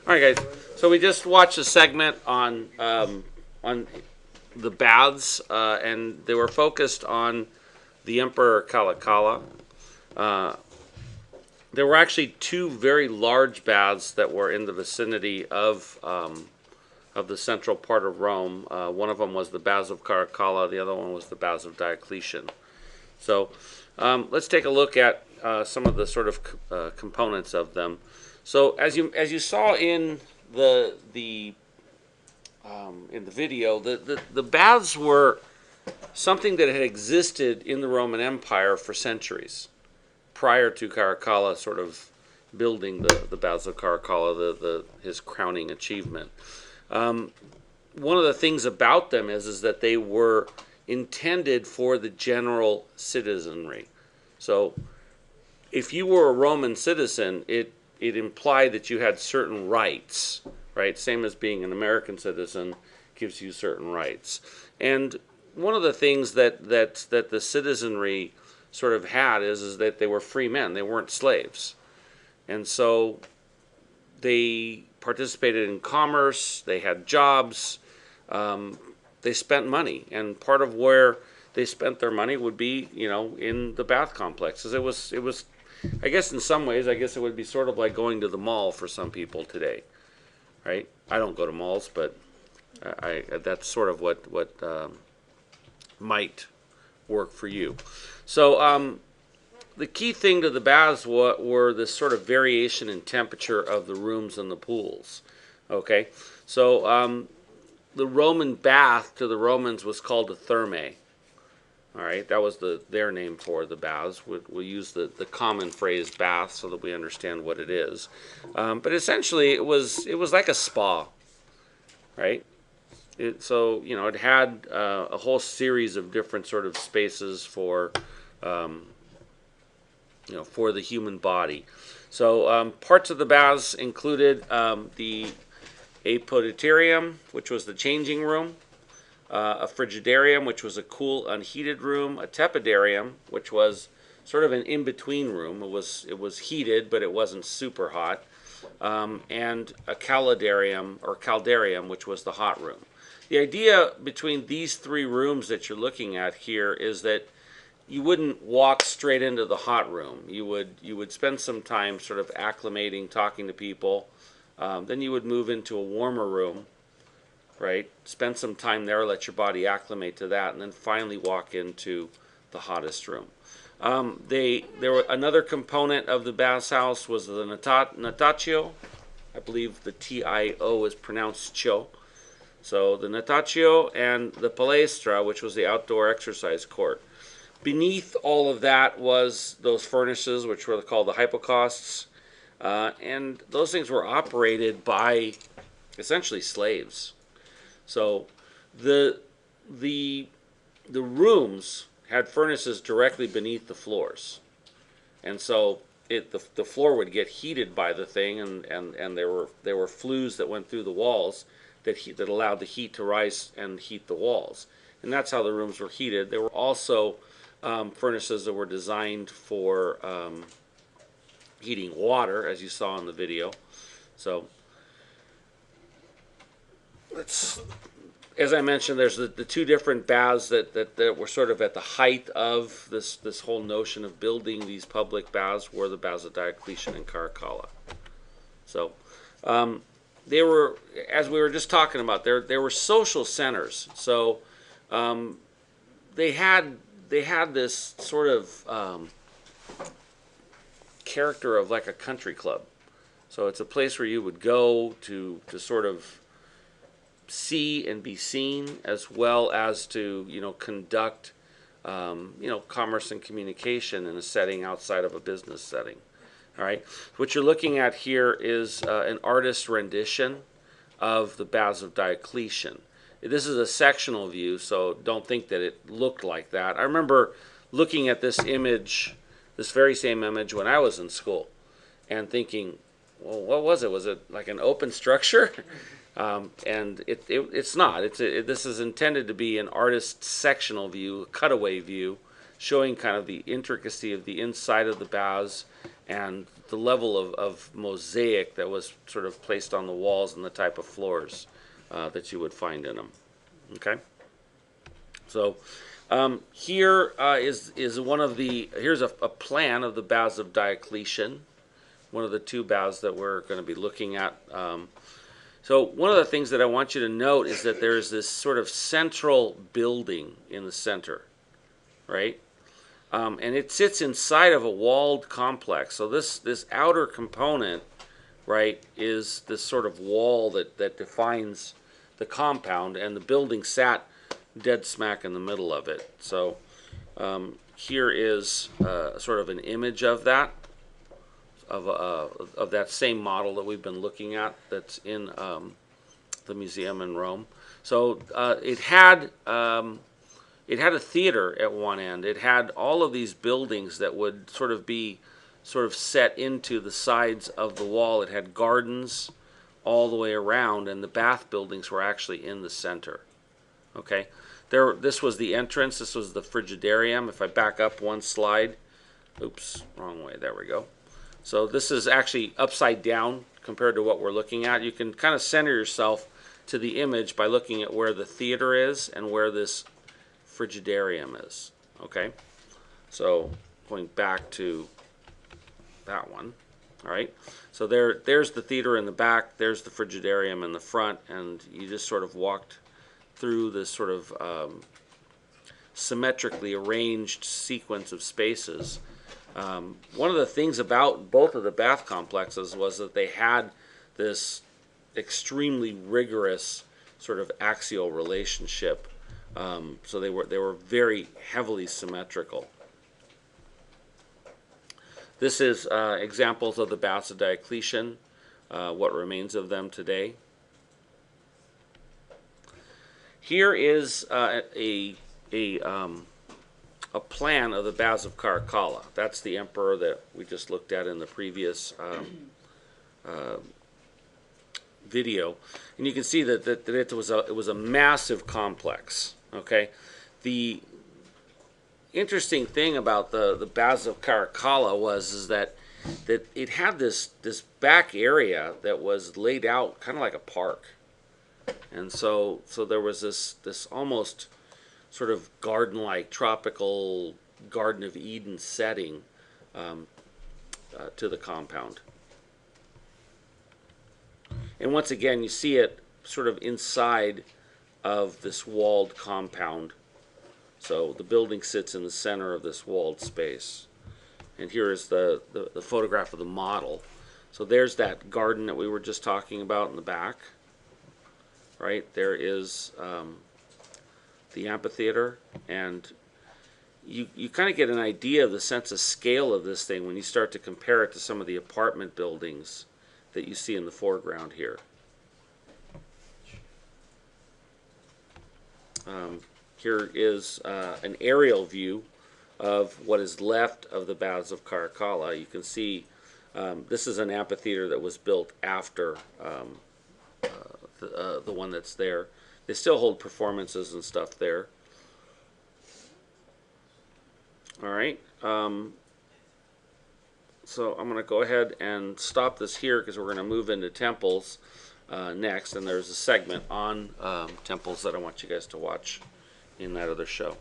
All right, guys. So we just watched a segment on the baths, and they were focused on the Emperor Kalakala. Uh, there were actually two very large baths that were in the vicinity of the central part of Rome. One of them was the Baths of Caracalla. The other one was the Baths of Diocletian. So let's take a look at some of the sort of components of them. So as you saw in the video, the baths were something that had existed in the Roman Empire for centuries prior to Caracalla sort of building the Baths of Caracalla, his crowning achievement. One of the things about them is that they were intended for the general citizenry. So if you were a Roman citizen, it implied that you had certain rights, right? Same as being an American citizen gives you certain rights. And one of the things that the citizenry sort of had is that they were free men. They weren't slaves. And so they participated in commerce, they had jobs, they spent money. And part of where they spent their money would be, in the bath complexes. It was I guess in some ways, it would be sort of like going to the mall for some people today, right? I don't go to malls, but that's sort of what might work for you. So the key thing to the baths were this sort of variation in temperature of the rooms and the pools. Okay, so the Roman bath to the Romans was called a thermae. All right, that was their name for the baths. We'll use the common phrase bath so that we understand what it is. But essentially, it was like a spa, right? It had a whole series of different sort of spaces for for the human body. So parts of the baths included the apoditerium, which was the changing room, a frigidarium, which was a cool, unheated room, a tepidarium, which was sort of an in-between room. It was heated, but it wasn't super hot, and a caldarium, which was the hot room. The idea between these three rooms that you're looking at here is that you wouldn't walk straight into the hot room. You would spend some time sort of acclimating, talking to people. Then you would move into a warmer room, right? Spend some time there, let your body acclimate to that, and then finally walk into the hottest room. There were another component of the bathhouse was the natatio. I believe the T-I-O is pronounced cho. So the natatio and the palestra, which was the outdoor exercise court. Beneath all of that was those furnaces, which were called the hypocausts, and those things were operated by essentially slaves. So the rooms had furnaces directly beneath the floors, and so the floor would get heated by the thing, and there were flues that went through the walls that allowed the heat to rise and heat the walls, and that's how the rooms were heated. There were also furnaces that were designed for heating water, as you saw in the video. So as I mentioned, there's the two different baths that were sort of at the height of this whole notion of building these public baths were the Baths of Diocletian and Caracalla. So they were, as we were just talking about, they were social centers. So they had this sort of character of like a country club. So it's a place where you would go to sort of see and be seen, as well as to conduct commerce and communication in a setting outside of a business setting. All right, what you're looking at here is an artist's rendition of the Baths of Diocletian. This is a sectional view, so don't think that it looked like that. I remember looking at this image, this very same image, when I was in school, and thinking, well, what was it? Was it like an open structure? And it's not. This is intended to be an artist's sectional view, a cutaway view, showing kind of the intricacy of the inside of the baths and the level of mosaic that was sort of placed on the walls and the type of floors that you would find in them. Okay, so here is one of the, here's a plan of the baths of Diocletian, one of the two baths that we're going to be looking at. So one of the things that I want you to note is that there's this sort of central building in the center, right? And it sits inside of a walled complex. So this outer component, right, is this sort of wall that defines the compound, and the building sat dead smack in the middle of it. So here is sort of an image of that, of that same model that we've been looking at that's in the museum in Rome. So it had a theater at one end. It had all of these buildings that would sort of be set into the sides of the wall. It had gardens all the way around, and the bath buildings were actually in the center. Okay, this was the entrance. This was the frigidarium. If I back up one slide, oops, wrong way, there we go. So this is actually upside down compared to what we're looking at. You can kind of center yourself to the image by looking at where the theater is and where this frigidarium is. Okay, so going back to that one. All right, so there's the theater in the back, there's the frigidarium in the front, and you just sort of walked through this sort of symmetrically arranged sequence of spaces. One of the things about both of the bath complexes was that they had this extremely rigorous sort of axial relationship. So they were very heavily symmetrical. This is examples of the baths of Diocletian, what remains of them today. Here is a plan of the baths of Caracalla. That's the emperor that we just looked at in the previous video, and you can see that it was a massive complex. Okay, the interesting thing about the baths of Caracalla is that it had this back area that was laid out kind of like a park, and so there was this almost sort of garden-like tropical Garden of Eden setting to the compound. And once again, you see it sort of inside of this walled compound. So the building sits in the center of this walled space. And here is the photograph of the model. So there's that garden that we were just talking about in the back. Right, there is the amphitheater, and you kind of get an idea of the sense of scale of this thing when you start to compare it to some of the apartment buildings that you see in the foreground here. Here is an aerial view of what is left of the baths of Caracalla. You can see this is an amphitheater that was built after the one that's there. They still hold performances and stuff there. All right. So I'm going to go ahead and stop this here because we're going to move into temples next, and there's a segment on temples that I want you guys to watch in that other show.